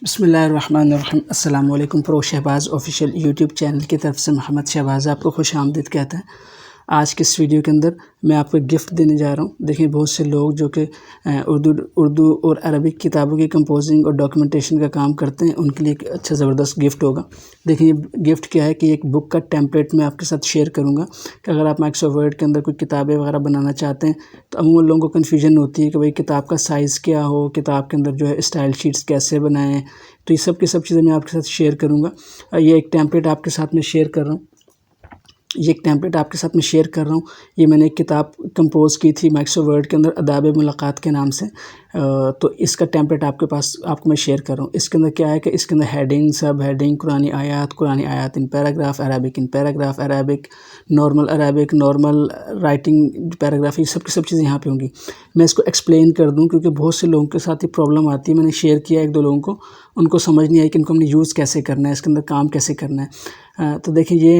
बिस्मिल्लाहिर्रहमानिर्रहीम। अस्सलाम वालेकुम। Pro Shahbaz official YouTube channel की तरफ से मोहम्मद शहबाज़ आपको खुश आमदीद कहता है। आज के इस वीडियो के अंदर मैं आपको एक गिफ्ट देने जा रहा हूँ। देखिए, बहुत से लोग जो कि उर्दू और अरबिक किताबों की कंपोजिंग और डॉक्यूमेंटेशन का काम करते हैं, उनके लिए एक अच्छा ज़बरदस्त गिफ्ट होगा। देखिए, ये गिफ्ट क्या है कि एक बुक का टेम्पलेट मैं आपके साथ शेयर करूँगा कि अगर आप माइक्रोसॉफ्ट वर्ड के अंदर कोई किताबें वगैरह बनाना चाहते हैं तो अमूमन लोगों को कन्फ्यूजन होती है कि भाई किताब का साइज़ क्या हो, किताब के अंदर जो है स्टाइल शीट्स कैसे बनाएँ। तो ये सब की सब चीज़ें मैं आपके साथ शेयर करूँगा। ये एक टेम्पलेट आपके साथ में शेयर कर रहा हूँ। ये मैंने एक किताब कंपोज़ की थी माइक्रोसॉफ्ट वर्ड के अंदर आदाब मुलाकात के नाम से। तो इसका टेम्पलेट आपको मैं शेयर कर रहा हूँ। इसके अंदर क्या है कि इसके अंदर हेडिंग, सब हेडिंग, कुरानी आयात in paragraph, Arabic in paragraph, Arabic, normal writing paragraph, ये सब की सब चीज़ें यहाँ पे होंगी। मैं इसको एक्सप्लेन कर दूँ क्योंकि बहुत से लोगों के साथ ये प्रॉब्लम आती है। मैंने शेयर किया एक दो लोगों को, उनको समझ नहीं आई कि इनको हमने यूज़ कैसे करना है, इसके अंदर काम कैसे करना है। तो देखिए,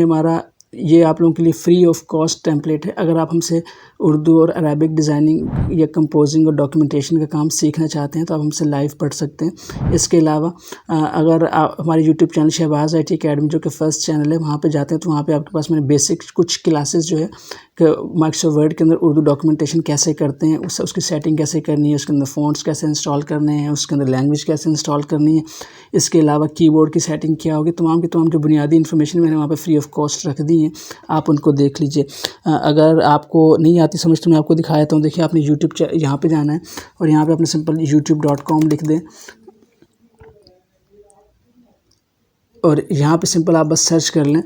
ये आप लोगों के लिए फ्री ऑफ कॉस्ट टेम्पलेट है। अगर आप हमसे उर्दू और अरबिक डिज़ाइनिंग या कंपोजिंग और डॉक्यूमेंटेशन का काम सीखना चाहते हैं तो आप हमसे लाइव पढ़ सकते हैं। इसके अलावा अगर आप हमारे YouTube channel Shahbaz IT academy जो कि फ़र्स्ट चैनल है, वहाँ पे जाते हैं तो वहाँ पे आपके पास मैंने बेसिक कुछ क्लासेस जो है कि माइक्रोसॉफ्ट वर्ड के अंदर उर्दू डॉक्यूमेंटेशन कैसे करते हैं, उसकी सेटिंग कैसे करनी है, उसके अंदर फ़ॉन्ट्स कैसे इंस्टॉल करने हैं, उसके अंदर लैंग्वेज कैसे इंस्टॉल करनी है, इसके अलावा कीबोर्ड की सेटिंग क्या होगी, तमाम की तमाम जो बुनियादी इन्फॉर्मेशन मैंने वहाँ पे फ्री ऑफ कॉस्ट रख दी है, आप उनको देख लीजिए। अगर आपको नहीं आती समझ तो मैं आपको दिखा देता हूँ। देखिए, आपने यूट्यूब यहाँ पे जाना है और यहाँ पे आपने सिंपल youtube.com लिख दें और यहाँ पे सिंपल आप बस सर्च कर लें,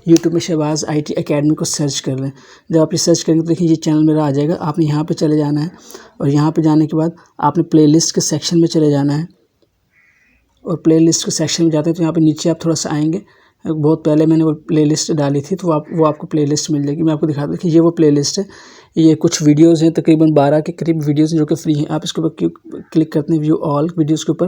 यूट्यूब में शहबाज़ IT अकेडमी को सर्च कर लें। जब आप ये सर्च करेंगे तो देखिए ये चैनल मेरा आ जाएगा। आपने यहाँ पे चले जाना है और यहाँ पे जाने के बाद आपने प्लेलिस्ट के सेक्शन में चले जाना है और प्लेलिस्ट के सेक्शन में जाते हैं तो यहाँ पे नीचे आप थोड़ा सा आएंगे। बहुत पहले मैंने वो प्लेलिस्ट डाली थी तो वो आपको प्लेलिस्ट मिल जाएगी। मैं आपको दिखा दूँ कि ये वो प्लेलिस्ट है। ये कुछ वीडियोज़ हैं, तकरीबन 12 के करीब वीडियोज़ हैं जो कि फ्री हैं। आप इसके ऊपर क्लिक करते हैं व्यू ऑल वीडियोज़ के ऊपर।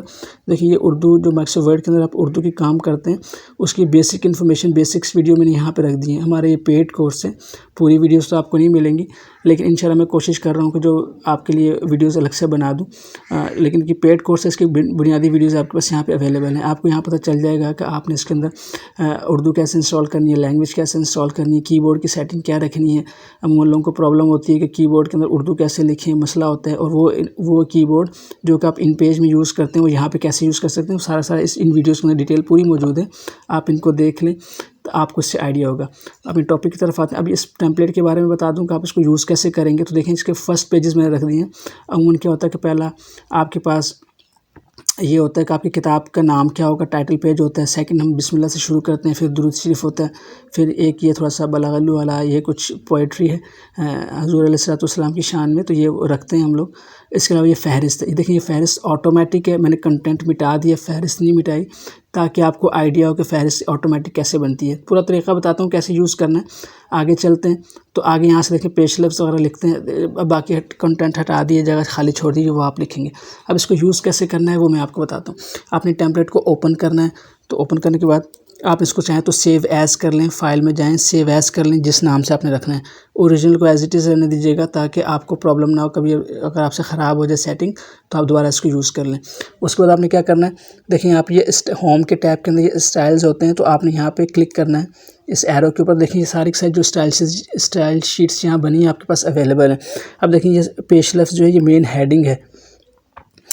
देखिए, ये उर्दू जो माइक्रोसॉफ्ट वर्ड के अंदर आप उर्दू की काम करते हैं उसकी बेसिक इन्फॉर्मेशन, बेसिक्स वीडियो मैंने यहाँ पे रख दी है। हमारे ये पेड कोर्स है, पूरी वीडियोज़ तो आपको नहीं मिलेंगी, लेकिन इंशाल्लाह मैं कोशिश कर रहा हूँ कि जो आपके लिए वीडियोज़ अलग से बना दूँ। लेकिन कि पेड कोर्स है, इसकी बुनियादी वीडियोज़ आपके पास यहाँ पे अवेलेबल हैं। आपको यहाँ पता चल जाएगा कि आपने इसके अंदर उर्दू कैसे इंस्टॉल करनी है, लैंग्वेज कैसे इंस्टॉल करनी है, कीबोर्ड की सेटिंग क्या रखनी है। अमूमन लोगों को प्रॉब्लम होती है कि कीबोर्ड के अंदर उर्दू कैसे लिखें, मसला होता है। और वो कीबोर्ड जो कि आप इन पेज में यूज़ करते हैं वो यहाँ पे कैसे यूज़ कर सकते हैं, सारा इन वीडियोज़ के अंदर डिटेल पूरी मौजूद है। आप इनको देख लें तो आपको इससे आइडिया होगा। अपने टॉपिक की तरफ आते हैं। अभी इस टेम्पलेट के बारे में बता दूं कि आप इसको यूज़ कैसे करेंगे। तो देखें, इसके फर्स्ट पेजेस मैंने रख दिए हैं। अमूमन क्या होता है कि पहला आपके पास ये होता है कि आपकी किताब का नाम क्या होगा, टाइटल पेज होता है। सेकंड हम बिस्मिल्लाह से शुरू करते हैं, फिर दुरूद शरीफ होता है, फिर एक ये थोड़ा सा बलागल्लू वाला, ये कुछ पोइट्री है हुज़ूर अलैहिस्सलाम की शान में, तो ये रखते हैं हम लोग। इसके अलावा ये फ़हरिस्त है। ये देखिए, ये फ़हरिस्त ऑटोमेटिक है, मैंने कंटेंट मिटा दिया, फ़हरिस्त नहीं मिटाई, ताकि आपको आइडिया हो कि फ़हरिस्त ऑटोमेटिक कैसे बनती है। पूरा तरीका बताता हूँ कैसे यूज़ करना है। आगे चलते हैं तो आगे यहाँ से देखिए पेज लफ्ज़ वगैरह लिखते हैं। बाकी कंटेंट हटा दिए, जगह खाली छोड़ दीजिए, वो आप लिखेंगे। अब इसको यूज़ कैसे करना है वो मैं आपको बताता हूँ। आपने टेम्पलेट को ओपन करना है, तो ओपन करने के बाद आप इसको चाहें तो सेव एज़ कर लें, फाइल में जाएं, सेव एज़ कर लें जिस नाम से आपने रखना है। ओरिजिनल को एज़ इट इज़ रहने दीजिएगा ताकि आपको प्रॉब्लम ना हो। कभी अगर आपसे ख़राब हो जाए सेटिंग तो आप दोबारा इसको यूज़ कर लें। उसके बाद आपने क्या करना है, देखिए आप ये होम के टैब के अंदर ये स्टाइल्स होते हैं, तो आपने यहाँ पे क्लिक करना है इस एरो के ऊपर। देखिए, ये सारी की सारी जो स्टाइल शीट्स यहाँ बनी है आपके पास अवेलेबल है। अब देखिए, ये पेज लफ्ज़ जो है ये मेन हेडिंग है,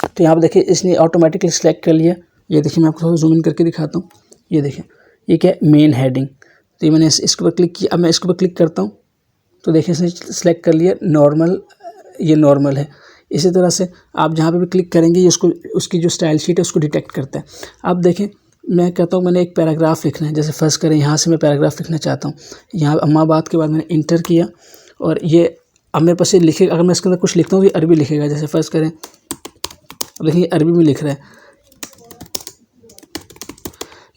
तो यहाँ पर देखिए इसने ऑटोमेटिकली सेलेक्ट कर लिया। ये देखिए, मैं आपको थोड़ा जूम इन करके दिखाता हूँ। ये देखिए, ये क्या है, मेन हेडिंग। तो ये मैंने इसके ऊपर क्लिक किया। अब मैं इसके ऊपर क्लिक करता हूँ तो देखिए इसने सेलेक्ट कर लिया नॉर्मल, ये नॉर्मल है। इसी तरह से आप जहाँ पे भी क्लिक करेंगे ये उसकी जो स्टाइल शीट है उसको डिटेक्ट करता है। अब देखें, मैं कहता हूँ मैंने एक पैराग्राफ लिखना है। जैसे फर्स्ट करें, यहाँ से मैं पैराग्राफ लिखना चाहता हूँ। यहाँ अम्माबाद के बाद मैंने इंटर किया और ये अब मेरे पास ये लिखेगा। अगर मैं इसके अंदर कुछ लिखता हूँ तो ये अरबी लिखेगा। जैसे फर्स्ट करें, अब देखिए अरबी में लिख रहा है,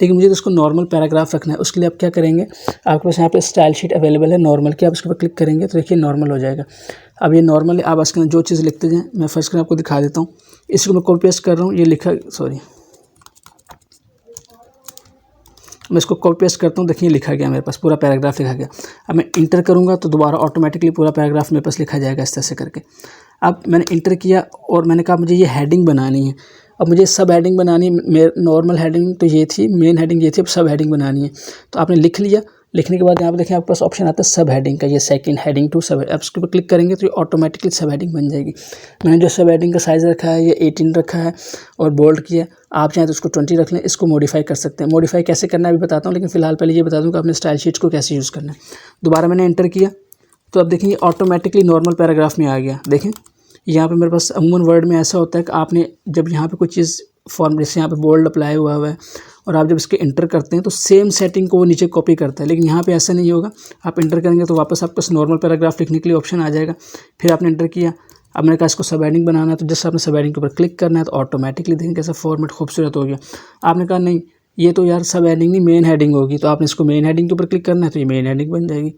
लेकिन मुझे तो इसको नॉर्मल पैराग्राफ रखना है। उसके लिए आप क्या करेंगे, आपके पास यहाँ पे स्टाइल शीट अवेलेबल है नॉर्मल की, आप इसके ऊपर क्लिक करेंगे तो देखिए नॉर्मल हो जाएगा। अब ये नॉर्मल है, आप इसके अंदर जो चीज़ लिखते जाएँ। मैं फर्स्ट कर आपको दिखा देता हूँ। इसको मैं कॉपी पेस्ट कर रहा हूँ, ये लिखा, सॉरी मैं इसको कॉपी पेस्ट करता हूँ। देखिए लिखा गया, मेरे पास पूरा पैराग्राफ लिखा गया। अब मैं इंटर करूँगा तो दोबारा ऑटोमेटिकली पूरा पैराग्राफ मेरे पास लिखा जाएगा इस तरह से करके। अब मैंने इंटर किया और मैंने कहा मुझे ये हेडिंग बनानी है। अब मुझे सब हेडिंग बनानी है, नॉर्मल हेडिंग तो ये थी, मेन हेडिंग ये थी, अब सब हेडिंग बनानी है। तो आपने लिख लिया, लिखने के बाद यहाँ पे देखें आपके पास ऑप्शन आता है सब हेडिंग का, ये सेकंड हेडिंग टू सब। अब इसके ऊपर क्लिक करेंगे तो ये ऑटोमेटिकली सब हेडिंग बन जाएगी। मैंने जो सब हेडिंग का साइज़ रखा है ये 18 रखा है और बोल्ड किया। आप चाहें तो उसको 20 रख लें, इसको मॉडिफाई कर सकते हैं। मॉडिफाई कैसे करना है अभी बताता हूँ, लेकिन फिलहाल पहले ये बता दूँ कि आपने स्टाइल शीट्स को कैसे यूज़ करना है। दोबारा मैंने एंटर किया तो अब देखें ये ऑटोमेटिकली नॉर्मल पैराग्राफ में आ गया। देखें यहाँ पे मेरे पास अमूमन वर्ड में ऐसा होता है कि आपने जब यहाँ पे कोई चीज़ फॉर्म, जैसे यहाँ पे बोल्ड अप्लाई हुआ है और आप जब इसके इंटर करते हैं तो सेम सेटिंग को वो नीचे कॉपी करता है, लेकिन यहाँ पे ऐसा नहीं होगा। आप इंटर करेंगे तो वापस आपके पास नॉर्मल पैराग्राफ लिखने के लिए ऑप्शन आ जाएगा। फिर आपने इंटर किया, अब मैंने कहा इसको सब हेडिंग बनाना है तो जस्ट आपने सब हेडिंग के ऊपर क्लिक करना है तो ऑटोमेटिकली देखें कैसा फॉर्मेट खूबसूरत हो गया। आपने कहा नहीं ये तो यार सब हेडिंग नहीं मेन हेडिंग होगी, तो आपने इसको मेन हेडिंग के ऊपर क्लिक करना है तो ये मेन हेडिंग बन जाएगी।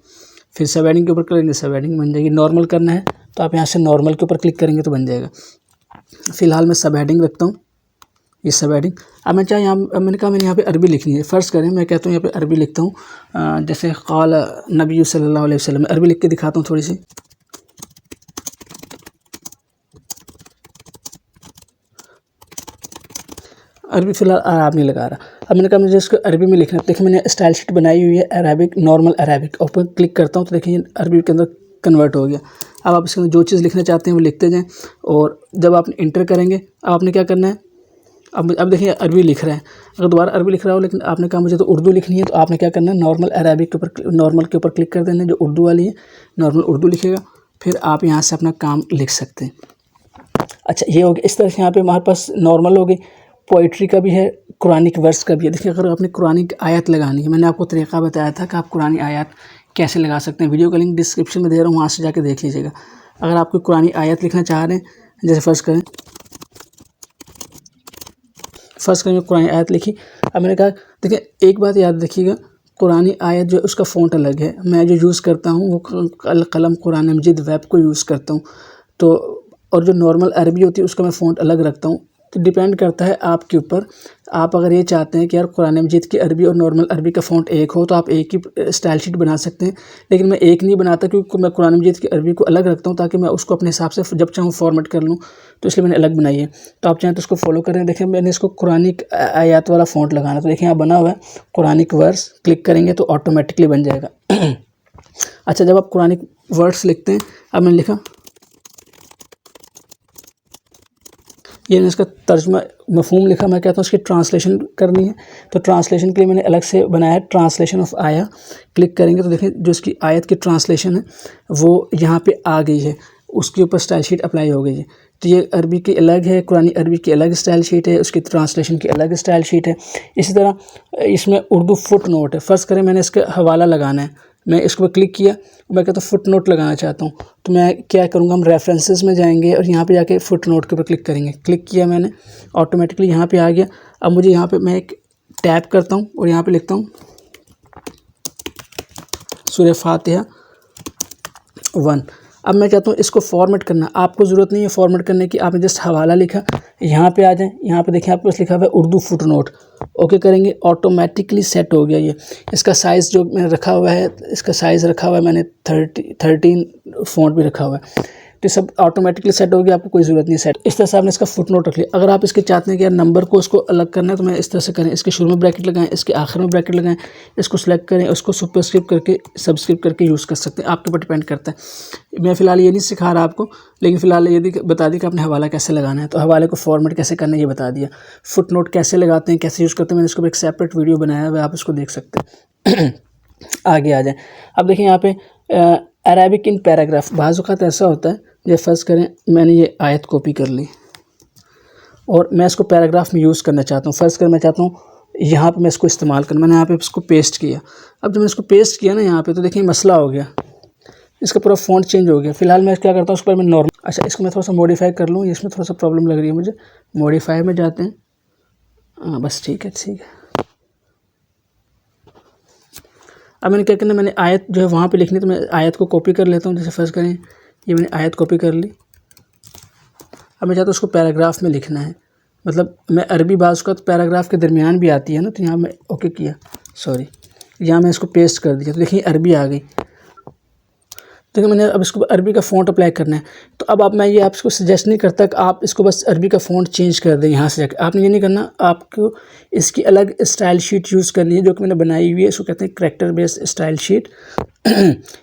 फिर सब हेडिंग के ऊपर करेंगे सब हेडिंग बन जाएगी। नॉर्मल करना है तो आप यहाँ से नॉर्मल के ऊपर क्लिक करेंगे तो बन जाएगा। फ़िलहाल मैं सब हेडिंग रखता हूँ, ये सब हेडिंग। अब मैं चाहे यहाँ मैंने कहा मैंने यहाँ पे अरबी लिखनी है। फ़र्ज़ करें मैं कहता हूँ यहाँ पे अरबी लिखता हूँ, जैसे क़ाल नबी सल्लल्लाहु अलैहि वसल्लम, अरबी लिख के दिखाता हूँ थोड़ी सी। अरबी फ़िलहाल आप नहीं लगा रहा। अब मैंने कहा मुझे इसको अरबी में लिखना है। देखिए मैंने स्टाइल शीट बनाई हुई है अरबिक, नॉर्मल अरबिक, ऊपर क्लिक करता हूँ तो देखिए अरबी के अंदर कन्वर्ट हो गया। अब आप इसके अंदर जो चीज़ लिखना चाहते हैं वो लिखते जाएँ और जब आप इंटर करेंगे अब आपने क्या करना है, अब देखिए अरबी लिख रहा है। अगर दोबारा अरबी लिख रहा हो लेकिन आपने कहा मुझे तो उर्दू लिखनी है तो आपने क्या करना है, नॉर्मल अरबिक के ऊपर, नॉर्मल के ऊपर क्लिक कर देना है, जो उर्दू वाली है नॉर्मल उर्दू लिखेगा, फिर आप यहाँ से अपना काम लिख सकते हैं। अच्छा ये हो गया। इस तरह से यहाँ पे हमारे पास नॉर्मल हो गई, पोइट्री का भी है, कुरानिक वर्स का भी है। देखिए अगर आपने कुरानिक आयत लगानी है, मैंने आपको तरीक़ा बताया था कि आप कुरानी आयत कैसे लगा सकते हैं। वीडियो का लिंक डिस्क्रिप्शन में दे रहा हूँ, वहाँ से जाके देख लीजिएगा। अगर आप कोई कुरानी आयत लिखना चाह रहे हैं, जैसे फ़र्ज़ करें कुरानी आयत लिखी। अब मैंने कहा देखिए एक बात याद रखिएगा, कुरानी आयत जो उसका फ़ॉन्ट अलग है। मैं जो यूज़ करता हूँ वो कलम कुरान मजीद वेब को यूज़ करता हूँ, तो और जो नॉर्मल अरबी होती है उसका मैं फ़ॉन्ट अलग रखता हूँ। तो डिपेंड करता है आपके ऊपर। आप अगर ये चाहते हैं कि यार कुरान मजीद की अरबी और नॉर्मल अरबी का फ़ॉन्ट एक हो तो आप एक ही स्टाइल शीट बना सकते हैं, लेकिन मैं एक नहीं बनाता क्योंकि मैं कुरान मजीद की अरबी को अलग रखता हूँ ताकि मैं उसको अपने हिसाब से जब चाहूँ फॉर्मेट कर लूँ, तो इसलिए मैंने अलग बनाई है। तो आप चाहें तो उसको फॉलो करें। देखिए मैंने इसको कुरानिक आयत वाला फ़ॉन्ट लगाना, तो देखिए यहाँ बना हुआ है कुरानिक वर्स, क्लिक करेंगे तो ऑटोमेटिकली बन जाएगा। अच्छा जब आप कुरानिक वर्ड्स लिखते हैं, अब मैंने लिखा, ये मैंने इसका तर्जुमा मफ़हूम लिखा। मैं कहता हूँ इसकी ट्रांसलेशन करनी है, तो ट्रांसलेशन के लिए मैंने अलग से बनाया है ट्रांसलेशन ऑफ आया। क्लिक करेंगे तो देखें जो इसकी आयत की ट्रांसलेशन है वो यहाँ पे आ गई है, उसके ऊपर स्टाइल शीट अप्लाई हो गई है। तो ये अरबी की अलग है, कुरानी अरबी की अलग स्टाइल शीट है, उसकी ट्रांसलेशन की अलग स्टाइल शीट है। इसी तरह इसमें उर्दू फुट नोट है। फ़र्ज़ करें मैंने इसका हवाला लगाना है, मैं इसके ऊपर क्लिक किया, मैं कहता हूँ फुट नोट लगाना चाहता हूँ, तो मैं क्या करूँगा, हम रेफरेंसेस में जाएंगे और यहाँ पे जाके फुट नोट के ऊपर क्लिक करेंगे। क्लिक किया मैंने, ऑटोमेटिकली यहाँ पे आ गया। अब मुझे यहाँ पे मैं एक टैप करता हूँ और यहाँ पे लिखता हूँ सूरह फातिहा 1। अब मैं चाहता हूँ इसको फॉर्मेट करना, आपको ज़रूरत नहीं है फॉर्मेट करने की, आपने जस्ट हवाला लिखा, यहाँ पे आ जाएं, यहाँ पे देखें आपके पास लिखा हुआ है उर्दू फुट नोट, ओके करेंगे, ऑटोमेटिकली सेट हो गया ये। इसका साइज़ जो मैंने रखा हुआ है, इसका साइज़ रखा हुआ है मैंने 13 फ़ॉन्ट भी रखा हुआ है, तो सब ऑटोमेटिकली सेट हो गया, आपको कोई ज़रूरत नहीं सेट। इस तरह से आपने इसका फुट नोट रख लिया। अगर आप इसके चाहते हैं कि यार नंबर को उसको अलग करना है तो मैं इस तरह से करें, इसके शुरू में ब्रैकेट लगाएं, इसके आखिर में ब्रैकेट लगाएं, इसको सेलेक्ट करें, उसको सुपरस्क्रिप्ट करके सब्सक्रिप्ट करके यूज़ कर सकते हैं, आपके ऊपर डिपेंड करता है। मैं फ़िलहाल ये नहीं सिखा रहा आपको, लेकिन फ़िलहाल ये बता दी कि आपने हवाला कैसे लगाना है, तो हवाले को फॉर्मेट कैसे करना है ये बता दिया। फुट नोट कैसे लगाते हैं, कैसे यूज़ करते हैं, मैंने इसको एक सेपरेट वीडियो बनाया हुआ है, आप उसको देख सकते हैं। आगे आ जाएं। अब देखिए यहाँ पे अरेबिक इन पैराग्राफ, बाज़ औक़ात ऐसा होता है, जैसे फ़र्ज़ करें मैंने ये आयत कॉपी कर ली और मैं इसको पैराग्राफ में यूज़ करना चाहता हूँ। फ़र्ज़ करें मैं चाहता हूँ यहाँ पे मैं इसको इस्तेमाल करूँ, मैंने यहाँ पे इसको पेस्ट किया। अब जब मैंने इसको पेस्ट किया ना यहाँ पे, तो देखिए मसला हो गया, इसका पूरा फ़ॉन्ट चेंज हो गया। फ़िलहाल मैं क्या करता हूँ, उस पर मैं नॉर्मल, अच्छा इसको मैं थोड़ा सा मॉडिफाई कर लूँ, इसमें थोड़ा सा प्रॉब्लम लग रही है मुझे। मॉडिफाई में जाते हैं, हाँ बस ठीक है। अब मैंने क्या करना, मैंने आयत जो है वहाँ पे लिखनी, तो मैं आयत को कॉपी कर लेता हूँ। जैसे फ़र्ज़ करें ये मैंने आयत कॉपी कर ली। अब मैं चाहता हूँ उसको पैराग्राफ में लिखना है, मतलब मैं अरबी बाज़ का तो पैराग्राफ के दरमियान भी आती है ना, तो यहाँ मैं ओके किया, सॉरी यहाँ मैं इसको पेस्ट कर दिया, तो देखिए अरबी आ गई। देखिए मैंने अब इसको अरबी का फ़ॉन्ट अप्लाई करना है। तो अब मैं ये आपको सजेस्ट नहीं करता कि आप इसको बस अरबी का फ़ॉन्ट चेंज कर दें यहाँ से जाकर। आपने ये नहीं करना, आपको इसकी अलग स्टाइल शीट यूज़ करनी है जो कि मैंने बनाई हुई है। इसको कहते हैं करैक्टर बेस्ड स्टाइल शीट।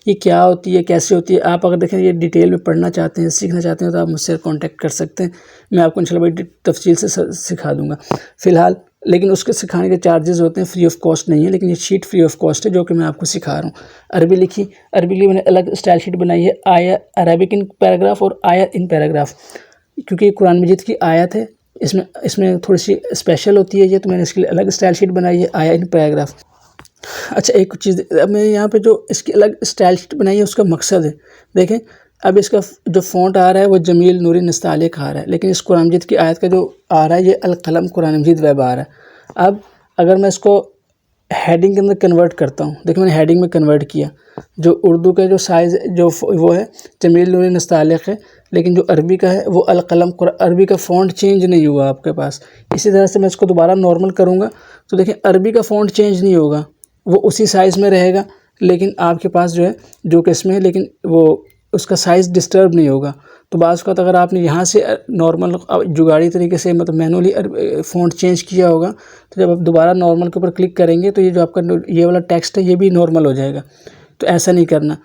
ये क्या होती है, कैसे होती है, आप अगर देखें ये डिटेल में पढ़ना चाहते हैं, सीखना चाहते हैं तो आप मुझसे कांटेक्ट कर सकते हैं। मैं आपको इंशाल्लाह बड़ी तफसील से सिखा दूँगा फ़िलहाल। लेकिन उसके सिखाने के चार्जेस होते हैं, फ्री ऑफ कॉस्ट नहीं है। लेकिन ये शीट फ्री ऑफ कॉस्ट है जो कि मैं आपको सिखा रहा हूँ। अरबी लिखी, अरबी के लिए मैंने अलग स्टाइल शीट बनाई है, आया अरबिक इन पैराग्राफ और आया इन पैराग्राफ, क्योंकि कुरान मजीद की आयत है, इसमें थोड़ी सी स्पेशल होती है ये, तो मैंने इसके लिए अलग स्टाइल शीट बनाई है, आया इन पैराग्राफ। अच्छा एक चीज़, अब मैं यहाँ पे जो इसकी अलग स्टाइल शीट बनाई है उसका मकसद है, देखें अब इसका जो फ़ॉन्ट आ रहा है वो जमील नूरी नस्तालिक आ रहा है, लेकिन इस कुरान मजीद की आयत का जो आ रहा है ये अल कलम कुरान मजीद वेब आ रहा है। अब अगर मैं इसको हेडिंग के अंदर कन्वर्ट करता हूँ, देखिए मैंने हेडिंग में कन्वर्ट किया, जो उर्दू का जो साइज़ जो वो है जमील नूरी नस्तालिक है, लेकिन जो अरबी का है वो अल कलम, अरबी का फ़ॉन्ट चेंज नहीं हुआ आपके पास। इसी तरह से मैं इसको दोबारा नॉर्मल करूँगा तो देखिए अरबी का फ़ॉन्ट चेंज नहीं होगा, वो उसी साइज़ में रहेगा, लेकिन आपके पास जो है जो कि इसमें है, लेकिन वो उसका साइज़ डिस्टर्ब नहीं होगा। तो बाज़ वक़्त अगर आपने यहाँ से नॉर्मल जुगाड़ी तरीके से मतलब मैनुअली फ़ॉन्ट चेंज किया होगा, तो जब आप दोबारा नॉर्मल के ऊपर क्लिक करेंगे तो ये जो आपका ये वाला टेक्स्ट है ये भी नॉर्मल हो जाएगा। तो ऐसा नहीं करना।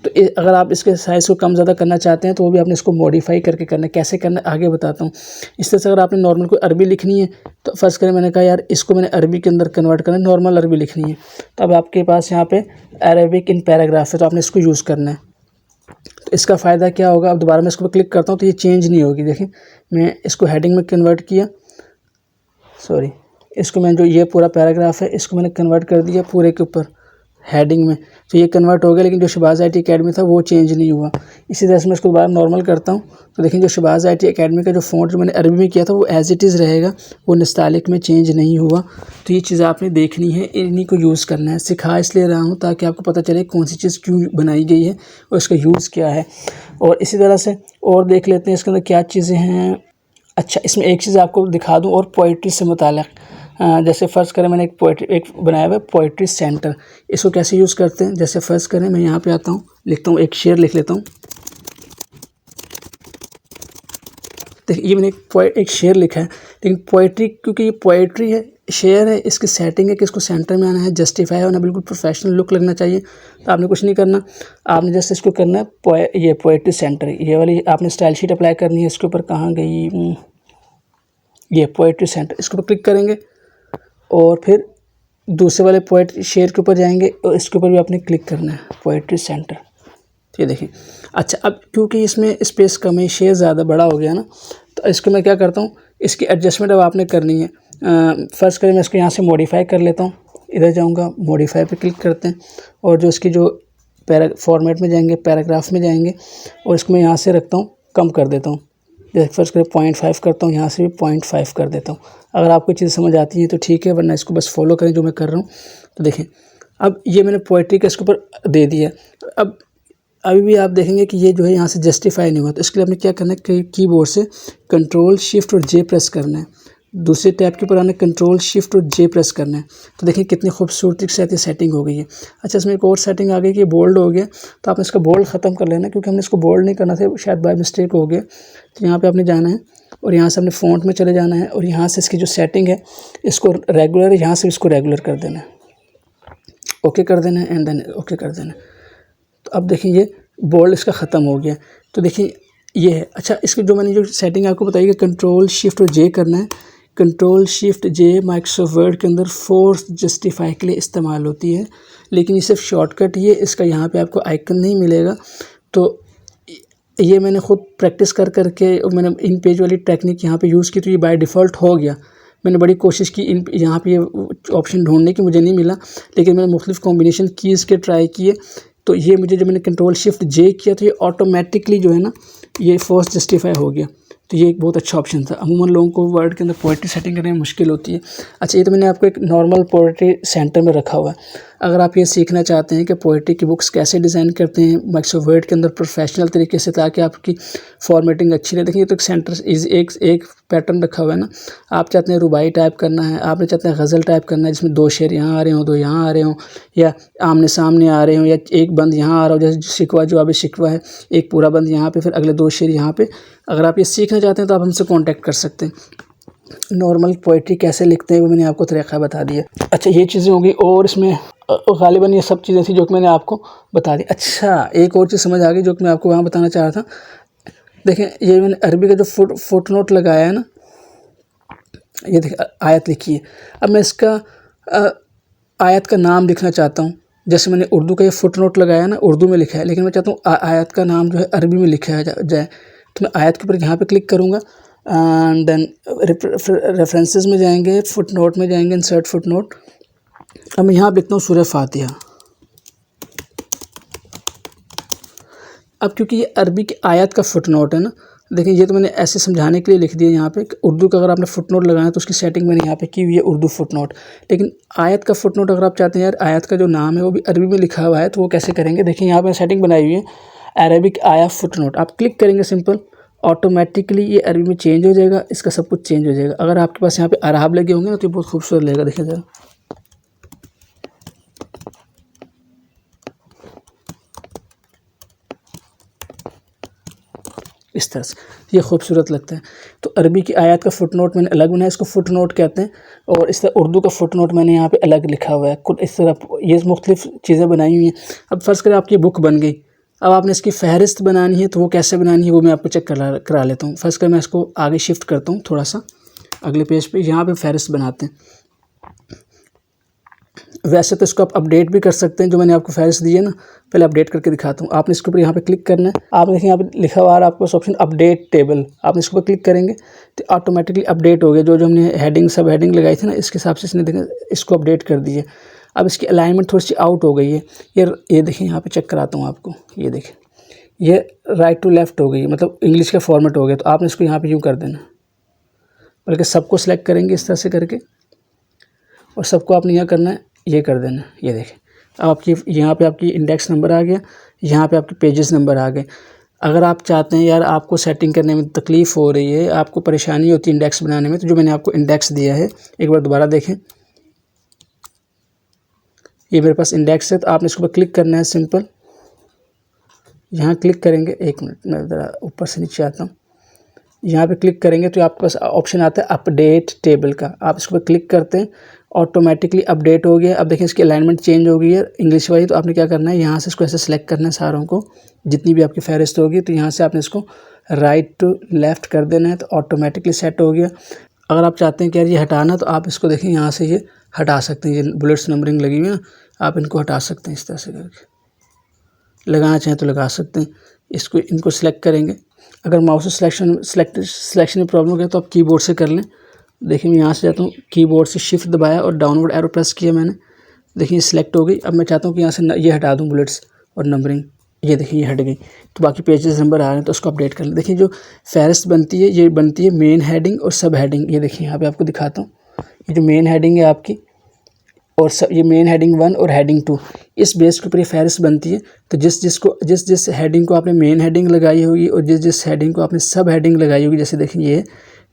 तो अगर आप इसके साइज़ को कम ज़्यादा करना चाहते हैं तो वो भी आपने इसको मॉडिफाई करके करना है। कैसे करना है आगे बताता हूँ। इस तरह से अगर आपने नॉर्मल कोई अरबी लिखनी है तो फ़र्ज़ करें मैंने कहा यार इसको मैंने अरबी के अंदर कन्वर्ट करना है, नॉर्मल अरबी लिखनी है, तो अब आपके पास यहाँ पे अरबिक इन पैराग्राफ है, तो आपने इसको यूज़ करना है। तो इसका फ़ायदा क्या होगा, अब दोबारा मैं इसको क्लिक करता हूँ तो ये चेंज नहीं होगी। देखें मैं इसको हेडिंग में कन्वर्ट किया, सॉरी इसको मैं जो ये पूरा पैराग्राफ है इसको मैंने कन्वर्ट कर दिया पूरे के ऊपर हेडिंग में, तो ये कन्वर्ट हो गया, लेकिन जो शहबाज IT अकेडमी था वो चेंज नहीं हुआ। इसी तरह से मैं इसको दोबारा नॉर्मल करता हूँ तो देखें जो शहबाज IT अकेडमी का जो फ़ॉन्ट जो मैंने अरबी में किया था वो एज़ इट इज़ रहेगा, वो नस्तालिक में चेंज नहीं हुआ। तो ये चीज़ आपने देखनी है, इन्हीं को यूज़ करना है। सिखा इसलिए रहा हूँ ताकि आपको पता चले कौन सी चीज़ क्यों बनाई गई है और इसका यूज़ क्या है। और इसी तरह से और देख लेते हैं इसके अंदर क्या चीज़ें हैं। अच्छा इसमें एक चीज़ आपको दिखा दूँ और पोइट्री से मुताल्लिक़, जैसे फ़र्ज़ करें मैंने एक बनाया हुआ है पोइट्री सेंटर, इसको कैसे यूज़ करते हैं। जैसे फ़र्ज़ करें मैं यहाँ पे आता हूँ, लिखता हूँ एक शेर लिख लेता हूँ। देखिए ये मैंने एक शेर लिखा है, लेकिन पोइट्री क्योंकि ये पोइट्री है, शेर है, इसकी सेटिंग है कि इसको सेंटर में आना है, जस्टिफाई होना, बिल्कुल प्रोफेशनल लुक लगना चाहिए। तो आपने कुछ नहीं करना, आपने जस्ट इसको करना है ये पोइट्री सेंटर, ये वाली आपने स्टाइल शीट अप्लाई करनी है। इसके ऊपर कहाँ गई, ये पोइट्री सेंटर, इसके ऊपर क्लिक करेंगे और फिर दूसरे वाले पोइट्री शेर के ऊपर जाएंगे और इसके ऊपर भी आपने क्लिक करना है पोइट्री सेंटर। ये देखिए अच्छा अब क्योंकि इसमें स्पेस कम है, शेर ज़्यादा बड़ा हो गया ना, तो इसको मैं क्या करता हूँ, इसकी एडजस्टमेंट अब आपने करनी है। फ़र्ज़ करें मैं इसको यहाँ से मॉडिफाई कर लेता हूँ, इधर जाऊँगा मॉडिफाई पे क्लिक करते हैं और जो इसकी जो फॉर्मेट में जाएंगे, पैराग्राफ में जाएंगे और इसको मैं यहाँ से रखता हूँ, कम कर देता हूँ। जैसे फ़र्ज़ करें 0.5 करता हूँ, यहाँ से भी 0.5 कर देता हूँ। अगर आपको चीज़ समझ आती है तो ठीक है, वरना इसको बस फॉलो करें जो मैं कर रहा हूँ। तो देखें अब ये मैंने पोइट्री का इसके ऊपर दे दिया। अब अभी भी आप देखेंगे कि ये जो है यहाँ से जस्टिफाई नहीं हुआ, तो इसके लिए आपने क्या करना है कि कीबोर्ड से कंट्रोल शिफ्ट और जे प्रेस करना है। दूसरे टैब के ऊपर आने कंट्रोल शिफ्ट और जे प्रेस करना है। तो देखिए कितनी खूबसूरती से ये सेटिंग हो गई है। अच्छा इसमें एक और सेटिंग आ गई कि बोल्ड हो गया, तो आपने इसका बोल्ड ख़त्म कर लेना, क्योंकि हमने इसको बोल्ड नहीं करना था, शायद बाय मिस्टेक हो गया। तो यहाँ पर आपने जाना है और यहाँ से अपने फ़ॉन्ट में चले जाना है और यहाँ से इसकी जो सेटिंग है इसको रेगुलर है, यहाँ से इसको रेगुलर कर देना है, ओके कर देना है एंड देन ओके कर देना है। तो अब देखिए ये बोल्ड इसका ख़त्म हो गया। तो देखिए ये है। अच्छा इसकी जो मैंने जो सेटिंग आपको बताई कि कंट्रोल शिफ्ट और जे करना है, कंट्रोल शिफ्ट जे माइक्रोसॉफ्ट वर्ड के अंदर फोर्स जस्टिफाई के लिए इस्तेमाल होती है, लेकिन ये सिर्फ शॉर्टकट ही है, इसका यहाँ पे आपको आइकन नहीं मिलेगा। तो ये मैंने ख़ुद प्रैक्टिस कर करके मैंने इन पेज वाली टेक्निक यहाँ पे यूज़ की, तो ये बाय डिफ़ॉल्ट हो गया। मैंने बड़ी कोशिश की इन यहाँ पे ये ऑप्शन ढूंढने की, मुझे नहीं मिला, लेकिन मैंने मुख्तलिफ़ कॉम्बिनेशन कीज़ के ट्राई किए, तो ये मुझे जब मैंने कंट्रोल शिफ्ट जे किया तो ये ऑटोमेटिकली जो है ना ये फोर्स जस्टिफाई हो गया। तो ये एक बहुत अच्छा ऑप्शन था। अमूमन लोगों को वर्ड के अंदर पोएट्री सेटिंग करने में मुश्किल होती है। अच्छा, ये तो मैंने आपको एक नॉर्मल पोएट्री सेंटर में रखा हुआ है। अगर आप ये सीखना चाहते हैं कि पोएट्री की बुक्स कैसे डिज़ाइन करते हैं माइक्रोसॉफ्ट वर्ड के अंदर प्रोफेशनल तरीके से, ताकि आपकी फॉर्मेटिंग अच्छी रहे। देखिए तो एक सेंटर इज एक पैटर्न रखा हुआ है ना। आप चाहते हैं रुबाई टाइप करना है, आपने चाहते हैं गज़ल टाइप करना है जिसमें 2 शेर यहाँ आ रहे हों, 2 यहाँ आ रहे हों, या आमने सामने आ रहे हों, या एक बंद यहाँ आ रहा हो, जैसे शिकवा जो अभी शिकवा है, एक पूरा बंद यहाँ पे, फिर अगले 2 शेर यहाँ पे। अगर आप ये सीखना चाहते हैं तो आप हमसे कांटेक्ट कर सकते हैं। नॉर्मल पोएट्री कैसे लिखते हैं वो मैंने आपको तरीक़ा बता दिया। अच्छा, ये चीज़ें होंगी, और इसमें ग़ालिबन ये सब चीज़ें थी जो कि मैंने आपको बता दी। अच्छा, एक और चीज़ समझ आ गई जो कि मैं आपको वहाँ बताना चाह रहा था। देखें, ये मैंने अरबी का जो फुट नोट लगाया है ना, ये देखिए आयत लिखी है। अब मैं इसका आयत का नाम लिखना चाहता हूँ। जैसे मैंने उर्दू का ये फुट नोट लगाया ना, उर्दू में लिखा है, लेकिन मैं चाहता हूँ आयत का नाम जो है अरबी में लिखा जाए। तो मैं आयत के ऊपर यहाँ पे क्लिक करूँगा एंड देन रेफरेंसेस में जाएंगे, फुट नोट में जाएंगे, इंसर्ट फुट नोट। अब मैं यहाँ लिखता हूँ सूरह फातिहा। अब क्योंकि ये अरबी की आयत का फुट नोट है ना, देखिए ये तो मैंने ऐसे समझाने के लिए लिख दिया यहाँ पे कि उर्दू का अगर आपने फुट नोट लगाना है तो उसकी सेटिंग मैंने यहाँ पे की हुई है उर्दू फुट नोट। लेकिन आयत का फुट नोट अगर आप चाहते हैं यार आयत का जो नाम है वो भी अरबी में लिखा हुआ है, तो वो कैसे करेंगे? देखिए यहाँ पर सेटिंग बनाई हुई है अरबिक आया फुट नोट। आप क्लिक करेंगे सिंपल, ऑटोमेटिकली ये अरबी में चेंज हो जाएगा, इसका सब कुछ चेंज हो जाएगा। अगर आपके पास यहाँ पे अरब लगे होंगे ना तो ये बहुत खूबसूरत लगेगा। देखिए ज़रा, इस तरह से ये खूबसूरत लगता है। तो अरबी की आयत का फुट नोट मैंने अलग बनाया, इसको फुट नोट कहते हैं। और इस तरह उर्दू का फुट नोट मैंने यहाँ पे अलग लिखा हुआ है। कुछ इस तरह ये मुख्तलिफ चीज़ें बनाई हुई हैं। अब फ़र्ज़ करें आपकी बुक बन गई, अब आपने इसकी फ़हरिस्त बनानी है, तो वो कैसे बनानी है वो मैं आपको चेक करा लेता हूँ। फ़र्ज़ करें मैं इसको आगे शिफ्ट करता हूँ थोड़ा सा अगले पेज पे, यहाँ पे फ़हरिस्त बनाते हैं। वैसे तो इसको आप अपडेट भी कर सकते हैं, जो मैंने आपको फ़हरिस्त दी है ना, पहले अपडेट करके दिखाता हूँ। आपने इसके ऊपर यहाँ पे क्लिक करना है। आप देखिए यहाँ पे लिखा हुआ है आपको ऑप्शन अपडेट टेबल, आपने इसके ऊपर क्लिक करेंगे तो ऑटोमेटिकली अपडेट हो गया। जो हमने हेडिंग सब हेडिंग लगाई थी ना, इसके हिसाब से इसने देखिए इसको अपडेट कर दी है। अब इसकी अलाइनमेंट थोड़ी सी आउट हो गई है। ये देखिए यहाँ पर चेक कराता हूँ आपको, ये देखें ये राइट टू लेफ़्ट हो गई, मतलब इंग्लिश का फॉर्मेट हो गया। तो आपने इसको यहाँ पर यूँ कर देना, बल्कि सबको सिलेक्ट करेंगे इस तरह से करके, और सबको आपने यहाँ करना है, ये कर देना। ये देखें अब आपकी यहाँ पे आपकी इंडेक्स नंबर आ गया, यहाँ पे आपके पेजेस नंबर आ गए। अगर आप चाहते हैं यार आपको सेटिंग करने में तकलीफ़ हो रही है, आपको परेशानी होती है इंडेक्स बनाने में, तो जो मैंने आपको इंडेक्स दिया है एक बार दोबारा देखें, ये मेरे पास इंडेक्स है। तो आपने इसके ऊपर क्लिक करना है सिंपल, यहाँ क्लिक करेंगे। एक मिनट मैं ज़रा ऊपर से नीचे आता हूँ। यहाँ पे क्लिक करेंगे तो आपके पास ऑप्शन आता है अपडेट टेबल का। आप इसके ऊपर क्लिक करते हैं, ऑटोमेटिकली अपडेट हो गया। अब देखिए इसकी अलाइनमेंट चेंज हो गई है इंग्लिश वाली। तो आपने क्या करना है, यहाँ से इसको ऐसे सेलेक्ट करना है सारों को, जितनी भी आपकी फहरिस्त होगी। तो यहाँ से आपने इसको राइट टू लेफ़्ट कर देना है, तो ऑटोमेटिकली सेट हो गया। अगर आप चाहते हैं कि यार ये हटाना, तो आप इसको देखिए यहाँ से ये हटा सकते हैं। ये बुलेट्स नंबरिंग लगी हुई है ना, आप इनको हटा सकते हैं इस तरह से करके, लगाना चाहें तो लगा सकते हैं। इसको इनको सेलेक्ट करेंगे। अगर माउस सिलेक्शन में प्रॉब्लम है तो आप कीबोर्ड से कर लें। देखिए मैं यहाँ से जाता हूँ, कीबोर्ड से शिफ्ट दबाया और डाउनवर्ड एरो प्रेस किया मैंने, देखिए सिलेक्ट हो गई। अब मैं चाहता हूँ कि यहाँ से ये हटा दूँ बुलेट्स और नंबरिंग, ये देखिए ये हट गई। तो बाकी पेजेस नंबर आ रहे हैं, तो उसको अपडेट कर लें। देखिए जो फहरिस्त बनती है, ये बनती है मेन हेडिंग और सब हेडिंग। ये देखिए यहाँ पे आपको दिखाता हूँ, ये जो मेन हेडिंग है आपकी, और सब ये मेन हेडिंग 1 और हेडिंग 2, इस बेस के ऊपर ये फहरिस्त बनती है। तो जिस हेडिंग को आपने मेन हेडिंग लगाई होगी और जिस हेडिंग को आपने सब हेडिंग लगाई होगी, जैसे देखिए ये,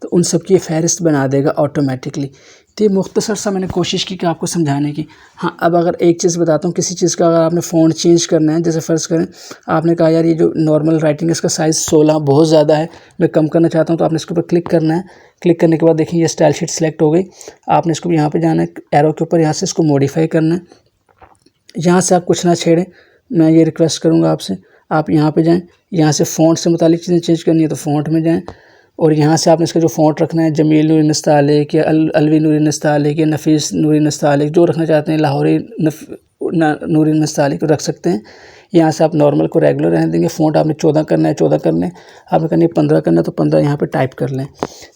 तो उन सब की फहरिस्त बना देगा ऑटोमेटिकली। तो ये मुख्तसर सा मैंने कोशिश की कि आपको समझाने की। हाँ, अब अगर एक चीज़ बताता हूँ, किसी चीज़ का अगर आपने फ़ॉन्ट चेंज करना है, जैसे फ़र्ज़ करें आपने कहा यार ये जो नॉर्मल राइटिंग है इसका साइज़ 16 बहुत ज़्यादा है, मैं कम करना चाहता हूँ, तो आपने इसके ऊपर क्लिक करना है। क्लिक करने के बाद देखिए ये स्टाइल शीट सेलेक्ट हो गई। आपने इसको यहाँ पे जाना है, एरो के ऊपर यहाँ से इसको मॉडिफाई करना है। यहाँ से आप कुछ ना छेड़ें, मैं ये रिक्वेस्ट करूँगा आपसे। आप यहाँ पे जाएँ, यहाँ से फ़ॉन्ट से मुतालिक चीज़ें चेंज करनी है तो फ़ॉन्ट में जाएँ, और यहाँ से आपने इसका जो फ़ॉन्ट रखना है, जमील नूरी नस्तालिक या अलवी नूरी नस्तालिक या नफीस नूरी नस्तालिक, जो रखना चाहते हैं, लाहौरी नूरी नस्तालिक रख सकते हैं। यहाँ से आप नॉर्मल को रेगुलर रहने देंगे। फ़ॉन्ट आपने 14 करना है 14 कर लें, आपने करनी है 15 करना है तो 15 यहाँ पे टाइप कर लें।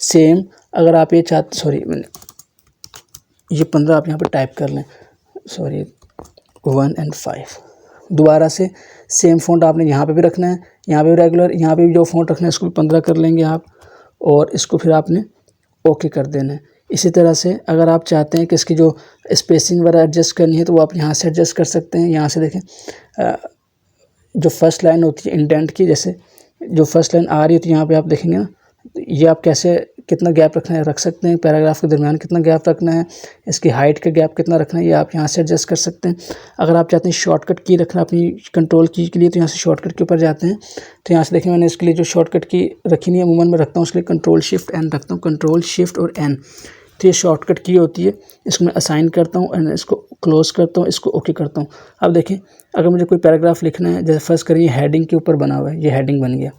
सेम अगर आप ये चाहते, सॉरी ये 15 आप यहाँ पे टाइप कर लें, सॉरी 1 और 5। दोबारा से सेम फ़ॉन्ट आपने यहाँ पे भी रखना है, यहाँ पे भी रेगुलर, यहाँ पे भी जो फ़ॉन्ट रखना है इसको भी 15 कर लेंगे आप, और इसको फिर आपने ओके कर देना है। इसी तरह से अगर आप चाहते हैं कि इसकी जो स्पेसिंग वगैरह एडजस्ट करनी है तो वो आप यहाँ से एडजस्ट कर सकते हैं। यहाँ से देखें जो फर्स्ट लाइन होती है इंडेंट की, जैसे जो फर्स्ट लाइन आ रही है तो यहाँ पे आप देखेंगे ना, ये आप कैसे कितना गैप रखना है रख सकते हैं, पैराग्राफ के दरमियान कितना गैप रखना है, इसकी हाइट का गैप कितना रखना है, ये आप यहाँ से एडजस्ट कर सकते हैं। अगर आप चाहते हैं शॉर्टकट की रखना अपनी कंट्रोल की के लिए तो यहाँ से शॉर्टकट के ऊपर जाते हैं। तो यहाँ से देखें मैंने इसके लिए जो शॉर्टकट की रखी नहीं है, अमूमन मैं रखता हूँ उसके लिए कंट्रोल शिफ्ट एन रखता हूँ, कंट्रोल शिफ्ट और एन। तो ये शॉर्टकट की होती है, इसको मैं असाइन करता हूँ एंड इसको क्लोज करता हूँ, इसको ओके करता हूँ। अब देखें अगर मुझे कोई पैराग्राफ लिखना है, जैसे फर्स्ट करिए हेडिंग के ऊपर बना हुआ है, ये हेडिंग बन गया।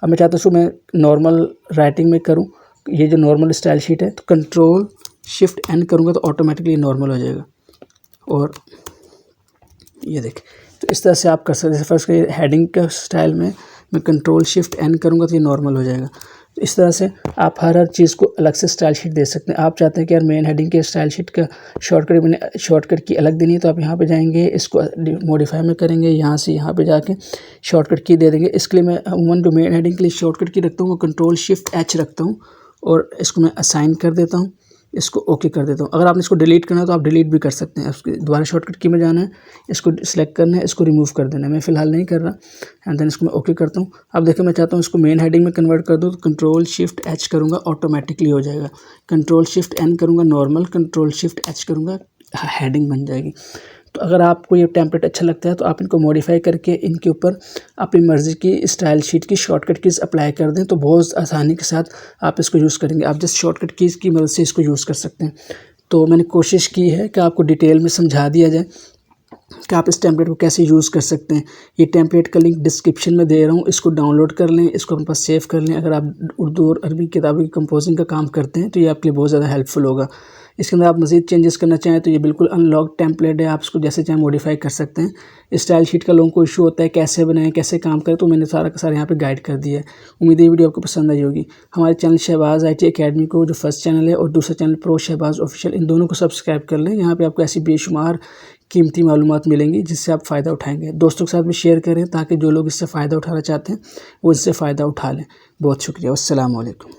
अब मैं चाहता हूँ इसको मैं नॉर्मल राइटिंग में करूँ, ये जो नॉर्मल स्टाइल शीट है तो कंट्रोल शिफ्ट एन करूँगा तो ऑटोमेटिकली नॉर्मल हो जाएगा। और ये देखें तो इस तरह से आप कर सकते हैं। जैसे फर्स्ट करिए हेडिंग का स्टाइल में मैं कंट्रोल शिफ्ट एन करूँगा तो ये नॉर्मल हो जाएगा। तो इस तरह से आप हर चीज़ को अलग से स्टाइल शीट दे सकते हैं। आप चाहते हैं कि यार मेन हेडिंग के स्टाइल शीट का शॉर्टकट की अलग देनी है तो आप यहाँ पे जाएंगे, इसको मॉडिफाई में करेंगे, यहाँ से यहाँ पे जाके शॉर्टकट की दे देंगे। इसके लिए मैं अमूमन जो मेन हेडिंग के लिए शॉर्टकट की रखता हूँ वो कंट्रोल शिफ्ट एच रखता हूँ और इसको मैं असाइन कर देता हूँ, इसको ओके कर देता हूँ। अगर आपने इसको डिलीट करना है तो आप डिलीट भी कर सकते हैं। उसके दोबारा शॉर्टकट की में जाना है, इसको सिलेक्ट करना है, इसको रिमूव कर देना है। मैं फ़िलहाल नहीं कर रहा एंड देन इसको मैं ओके करता हूँ। अब देखिए मैं चाहता हूँ इसको मेन हेडिंग में कन्वर्ट कर दूँ तो कंट्रोल शिफ्ट एच करूँगा ऑटोमेटिकली हो जाएगा। कंट्रोल शिफ्ट एन करूँगा नॉर्मल, कंट्रोल शिफ्ट एच करूँगा हेडिंग बन जाएगी। तो अगर आपको ये टेम्पलेट अच्छा लगता है तो आप इनको मॉडिफाई करके इनके ऊपर अपनी मर्ज़ी की स्टाइल शीट की शॉर्टकट कीज़ अप्लाई कर दें तो बहुत आसानी के साथ आप इसको यूज़ करेंगे। आप जस्ट शॉर्टकट कीज़ की मदद से इसको यूज़ कर सकते हैं। तो मैंने कोशिश की है कि आपको डिटेल में समझा दिया जाए कि आप इस टेम्पलेट को कैसे यूज़ कर सकते हैं। ये टेम्पलेट का लिंक डिस्क्रिप्शन में दे रहा हूँ, इसको डाउनलोड कर लें, इसको अपने पास सेव कर लें। अगर आप उर्दू और अरबी किताबों की कंपोजिंग का काम करते हैं तो ये आपके लिए बहुत ज़्यादा हेल्पफुल होगा। इसके अंदर आप मज़ीद चेंजेस करना चाहें तो ये बिल्कुल अनलॉक टेम्पलेट है, आप इसको जैसे चाहें मॉडिफाई कर सकते हैं। स्टाइल शीट का लोगों को इशू होता है कैसे बनाएं कैसे काम करें, तो मैंने सारा का सारा यहाँ पे गाइड कर दिया है। उम्मीद है ये वीडियो आपको पसंद आई होगी। हमारे चैनल शहबाज IT अकेडमी को जो फर्स्ट चैनल है और दूसरा चैनल प्रो शहबाज ऑफिशियल, इन दोनों को सब्सक्राइब कर लें। यहाँ पर आपको ऐसी बेशुमार कीमती मालूमात मिलेंगी जिससे आप फ़ायदा उठाएंगे। दोस्तों के साथ भी शेयर करें ताकि जो लोग इससे फ़ायदा उठाना चाहते हैं वो इससे फ़ायदा उठा लें। बहुत शुक्रिया। अस्सलाम वालेकुम।